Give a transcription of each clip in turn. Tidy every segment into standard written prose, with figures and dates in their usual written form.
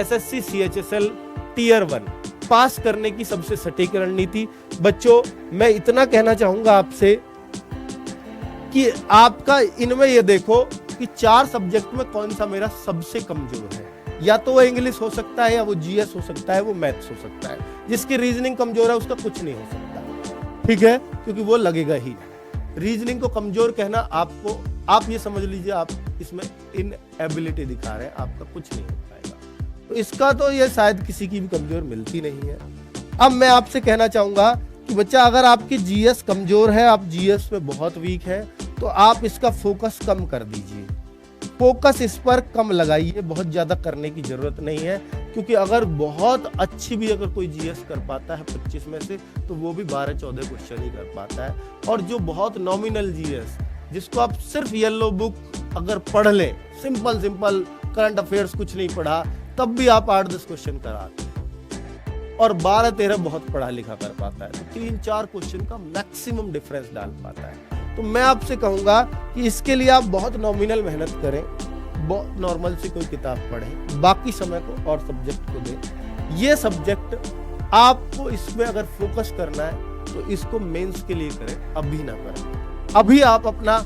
SSC CHSL tier 1 पास करने की सबसे सटीक रणनीति। बच्चों मैं इतना कहना चाहूंगा आपसे कि आपका इनमें ये देखो कि 4 सब्जेक्ट में कौन सा मेरा सबसे कमजोर है। या तो वो इंग्लिश हो सकता है, या वो जीएस हो सकता है, वो मैथ्स हो सकता है। जिसकी रीजनिंग कमजोर है उसका कुछ नहीं हो सकता, ठीक है, क्योंकि वो लगेगा ही। रीजनिंग को कमजोर कहना आपको, आप ये समझ लीजिए आप इसमें इनएबिलिटी दिखा रहे हैं, आपका कुछ नहीं हो पाएगा। तो इसका तो ये शायद किसी की भी कमजोर मिलती नहीं है। अब मैं आपसे कहना चाहूंगा कि बच्चा अगर आपकी जीएस कमजोर है, आप जीएस में बहुत वीक है, तो आप इसका फोकस कम कर दीजिए। फोकस इस पर कम लगाइए, बहुत ज्यादा करने की जरूरत नहीं है। क्योंकि अगर बहुत अच्छी भी अगर कोई जीएस कर पाता है 25 में से, तो वो भी 12-14 क्वेश्चन ही कर पाता है। और जो बहुत नॉमिनल जीएस, जिसको आप सिर्फ येलो बुक अगर पढ़ लें, सिंपल करंट अफेयर्स कुछ नहीं पढ़ा, तब भी आप 8-10 क्वेश्चन कराते हैं। और 12-13 बहुत पढ़ा लिखा कर पाता है, तो 3-4 क्वेश्चन का मैक्सिमम डिफरेंस डाल पाता है। तो मैं आपसे कहूंगा कि इसके लिए आप बहुत नॉमिनल मेहनत करें, बहुत नॉर्मल से कोई किताब पढ़ें, बाकी समय को और सब्जेक्ट को दें। ये सब्जेक्ट आपको इसमें अगर फोकस करना है तो इसको मेंस के लिए करें, अभी ना करें। अभी आप अपना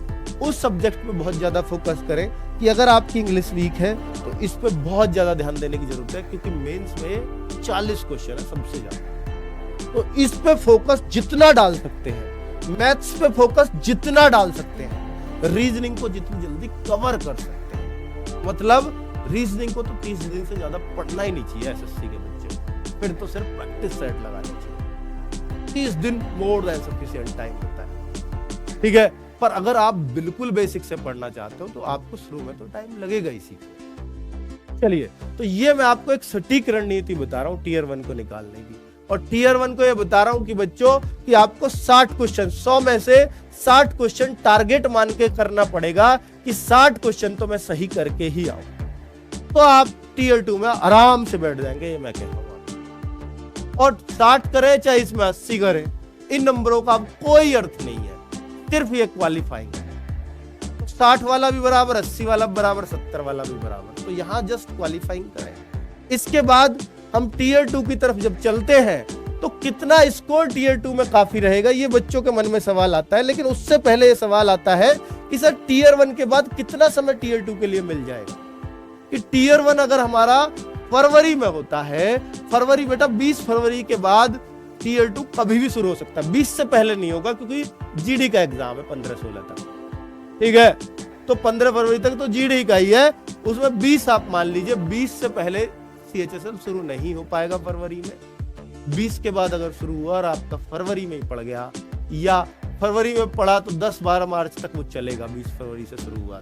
उस सब्जेक्ट में बहुत ज्यादा फोकस करें कि अगर आपकी इंग्लिश वीक है तो इस पे बहुत ज्यादा ध्यान देने की जरूरत है, क्योंकि मेंस में 40 क्वेश्चन है सबसे ज्यादा। तो इस पे फोकस जितना डाल सकते हैं, मैथ्स पे फोकस जितना डाल सकते हैं, रीजनिंग को जितनी जल्दी कवर कर सकते हैं। मतलब रीजनिंग को तो 30 दिन से ज्यादा पढ़ना ही नहीं चाहिए एसएससी के बच्चे को, फिर तो सिर्फ प्रैक्टिस सेट लगानी चाहिए। 30 दिन मोर देन सफिशिएंट टाइम होता है, ठीक है। पर अगर आप बिल्कुल बेसिक से पढ़ना चाहते हो तो आपको शुरू में तो टाइम लगेगा ही सीखने। चलिए, तो ये मैं आपको एक सटीक रणनीति बता रहा हूँ टीयर 1 को निकालने की। और टीयर 1 को ये बता रहा हूं कि बच्चों कि आपको 60 क्वेश्चन, 100 में से 60 क्वेश्चन टारगेट मान के करना पड़ेगा कि 60 क्वेश्चन तो मैं सही करके ही आऊं। तो आप टीयर 2 में आराम से बैठ जाएंगे, ये मैं कह रहा हूं। और 60 करें चाहे इसमें 80 करें, इन नंबरों का कोई अर्थ नहीं है, सिर्फ ये क्वालिफाइंग है। 60 वाला भी बराबर, 80 वाला बराबर, 70 वाला भी बराबर, तो यहां जस्ट क्वालिफाइंग करें। इसके बाद हम टीयर 2 की तरफ जब चलते हैं तो कितना स्कोर टीयर 2 में काफी रहेगा, ये बच्चों के मन में सवाल आता है। लेकिन उससे पहले ये सवाल आता है कि सर टीयर 1 के बाद कितना समय टीयर 2 के लिए मिल जाएगा। कि टीयर 1 अगर हमारा फरवरी में होता है, फरवरी बेटा 20 फरवरी के बाद टीयर 2 कभी भी शुरू हो सकता है, 20 से पहले नहीं होगा, क्योंकि जीडी का एग्जाम है 15-16 तक, ठीक है। तो 15 फरवरी तक तो जीडी का ही है, उसमें 20 आप मान लीजिए, 20 से पहले सीएचएसएल शुरू नहीं हो पाएगा फरवरी में। 20 के बाद अगर शुरू हुआ और आपका फरवरी में ही पड़ गया, या फरवरी में पड़ा तो 10-12 मार्च तक वो चलेगा, 20 फरवरी से शुरू हुआ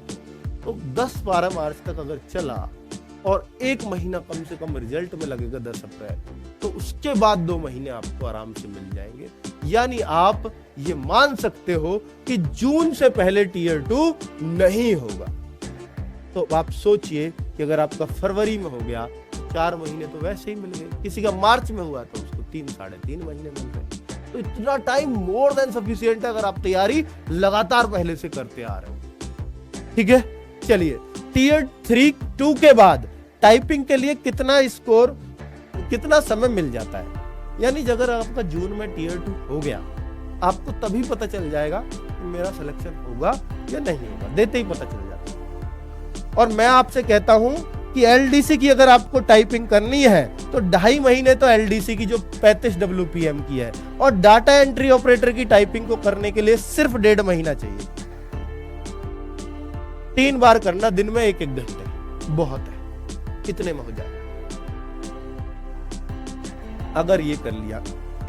तो 10-12 मार्च तक अगर चला और 1 महीना कम से कम रिजल्ट में लगेगा 10 अप्रैल, तो उसके बाद 2 महीने आपको आराम से मिल जाएंगे। यानी आप ये मान सकते हो कि जून से पहले टीयर 2 नहीं होगा। तो आप सोचिए कि अगर आपका फरवरी में हो गया, 4 महीने तो वैसे ही मिल गए। किसी का मार्च में हुआ तो उसको 3-3.5 महीने मिल गए। तो इतना टाइम मोर देन सफिशिएंट है अगर आप तैयारी लगातार पहले से करते आ रहे हो, ठीक है। चलिए, टीयर 2 के बाद टाइपिंग के लिए कितना स्कोर, कितना समय मिल जाता है। यानी अगर आपका जून में टीयर 2 हो गया, आपको तभी पता चल जाएगा कि मेरा सिलेक्शन होगा या नहीं होगा, देते ही पता चल जाता है। और मैं आपसे कहता हूं कि एलडीसी की अगर आपको टाइपिंग करनी है तो 2.5 महीने तो एलडीसी की जो 35 WPM की है, और डाटा एंट्री ऑपरेटर की टाइपिंग को करने के लिए सिर्फ 1.5 महीना चाहिए। 3 बार करना, दिन में 1-1 घंटे बहुत है, इतने में हो जाएगा। अगर ये कर लिया,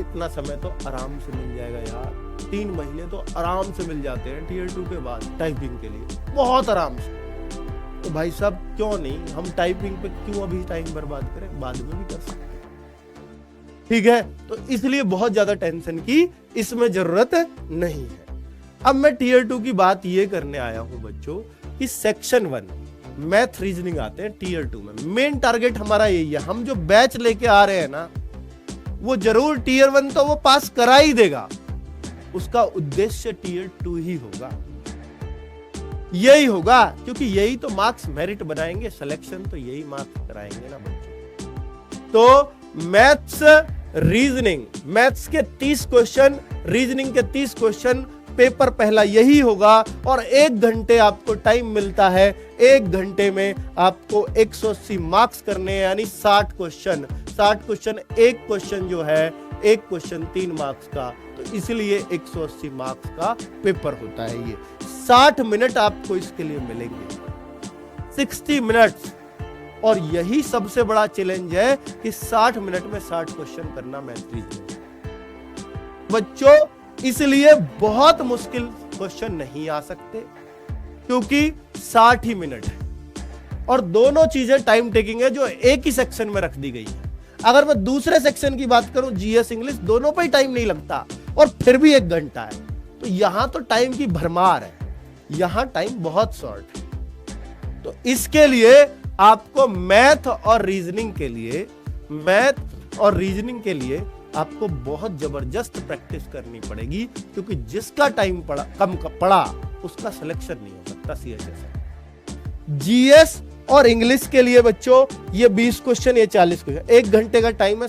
इतना समय तो आराम से मिल जाएगा यार। 3 महीने तो आराम से मिल जाते हैं टीयर 2 के बाद टाइपिंग के लिए, बहुत आराम से। तो भाई साहब क्यों नहीं, हम टाइपिंग पे क्यों अभी टाइम बर्बाद करें, बाद में भी कर सकते हैं, ठीक है। तो इसलिए बहुत ज्यादा टेंशन की इसमें जरूरत नहीं है। अब मैं टीयर 2 की बात ये करने आया हूं बच्चों कि सेक्शन 1 मैथ रीजनिंग आते हैं टीयर 2 में। मेन टारगेट हमारा यही है, हम जो बैच लेके आ रहे हैं ना, वो जरूर टीयर 1 तो वो पास करा ही देगा, उसका उद्देश्य टीयर 2 ही होगा, यही होगा, क्योंकि यही तो मार्क्स मेरिट बनाएंगे, सिलेक्शन तो यही मार्क्स कराएंगे ना बच्चों। तो मैथ्स रीजनिंग, मैथ्स के 30 क्वेश्चन, रीजनिंग के 30 क्वेश्चन, पेपर पहला यही होगा। और 1 घंटे आपको टाइम मिलता है, 1 घंटे में आपको 180 मार्क्स करने हैं, यानी 60 क्वेश्चन। 60 क्वेश्चन, एक क्वेश्चन जो है, एक क्वेश्चन 3 मार्क्स का, तो इसलिए 180 मार्क्स का पेपर होता है ये। 60 मिनट आपको इसके लिए मिलेंगे, 60 मिनट्स। और यही सबसे बड़ा चैलेंज है कि 60 मिनट में 60 क्वेश्चन करना मैथ रीजनिंग। बच्चों, इसलिए बहुत मुश्किल क्वेश्चन नहीं आ सकते, क्योंकि 60 ही मिनट है और दोनों चीजें टाइम टेकिंग है जो एक ही सेक्शन में रख दी गई है। अगर मैं दूसरे सेक्शन की बात करूं, जीएस इंग्लिश, दोनों पे ही टाइम नहीं लगता और फिर भी 1 घंटा है। तो यहां तो टाइम की भरमार है, यहां टाइम बहुत शॉर्ट है। तो इसके लिए आपको मैथ और रीजनिंग के लिए आपको बहुत जबरदस्त प्रैक्टिस करनी पड़ेगी, क्योंकि जिसका टाइम कम पड़ा उसका सिलेक्शन नहीं हो सकता सीएचएस। जीएस और इंग्लिश के लिए बच्चों ये 20 क्वेश्चन, ये 40 क्वेश्चन, 1 घंटे का टाइम है,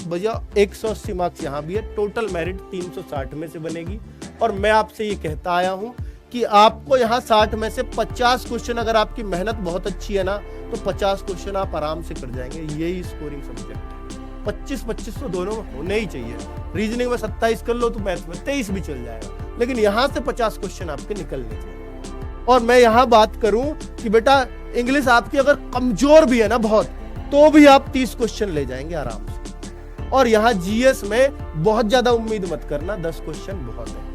भैया 180 मार्क्स यहां भी है। टोटल मेरिट 360 में से बनेगी। और मैं आपसे ये कहता आया हूं कि आपको यहां 60 में से 50 क्वेश्चन, अगर आपकी मेहनत बहुत अच्छी है ना, तो 50 क्वेश्चन आप आराम से कर जाएंगे। यही स्कोरिंग सब्जेक्ट है। 25-25 तो दोनों में होने ही चाहिए। रीजनिंग में 27 कर लो तो मैथ्स में 23 भी चल जाएगा, लेकिन यहां से 50 क्वेश्चन आपके निकलने चाहिए। और मैं यहां बात करूं कि बेटा इंग्लिश आपकी अगर कमजोर भी है ना बहुत, तो भी आप 30 क्वेश्चन ले जाएंगे आराम से। और यहां जीएस में बहुत ज्यादा उम्मीद मत करना, 10 क्वेश्चन बहुत है।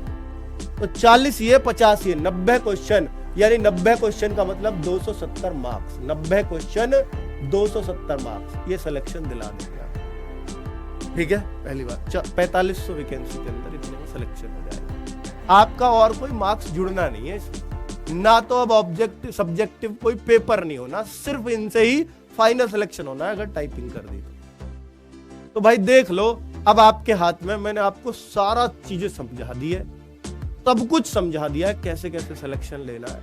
तो 40 ये, 50 ये, 90 क्वेश्चन, यानी 90 क्वेश्चन का मतलब 270 मार्क्स। 90 क्वेश्चन 270 मार्क्स, ये सिलेक्शन दिला देगा। ठीक है, पहली बात 4500 वैकेंसी के अंदर इतने में सिलेक्शन हो जाएगा आपका, और कोई मार्क्स जुड़ना नहीं है इसमें। ना तो अब ऑब्जेक्टिव सब्जेक्टिव कोई पेपर नहीं होना, सिर्फ इनसे ही फाइनल सिलेक्शन होना है अगर टाइपिंग कर दी तो भाई देख लो, अब आपके हाथ में, मैंने आपको सारा चीजें समझा दी है, सब कुछ समझा दिया है, कैसे कैसे सिलेक्शन लेना है,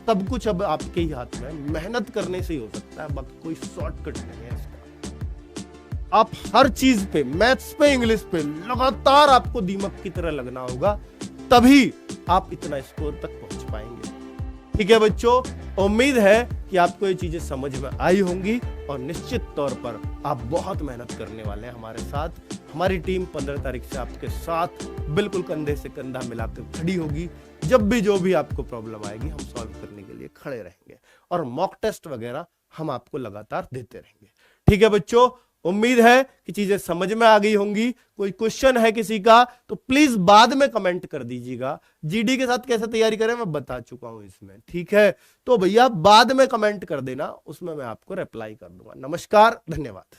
सब कुछ अब आपके ही हाथ में। मेहनत करने से ही हो सकता है, बाकी कोई शॉर्टकट नहीं है इसका। आप हर चीज पे, मैथ्स पे, इंग्लिश पे लगातार आपको दीमक की तरह लगना होगा, तभी आप इतना स्कोर तक पहुंच पाएंगे। ठीक है बच्चों, उम्मीद है कि आपको ये चीजें समझ में आई होंगी और निश्चित तौर पर आप बहुत मेहनत करने वाले हैं हमारे साथ। हमारी टीम 15 तारीख से आपके साथ बिल्कुल कंधे से कंधा मिलाकर खड़ी होगी। जब भी जो भी आपको प्रॉब्लम आएगी, हम सॉल्व करने के लिए खड़े रहेंगे और मॉक टेस्ट वगैरह हम आपको लगातार देते रहेंगे। ठीक है बच्चों, उम्मीद है कि चीजें समझ में आ गई होंगी। कोई क्वेश्चन है किसी का तो प्लीज बाद में कमेंट कर दीजिएगा। जीडी के साथ कैसे तैयारी करें मैं बता चुका हूं इसमें, ठीक है। तो भैया बाद में कमेंट कर देना, उसमें मैं आपको रिप्लाई कर दूंगा। नमस्कार, धन्यवाद।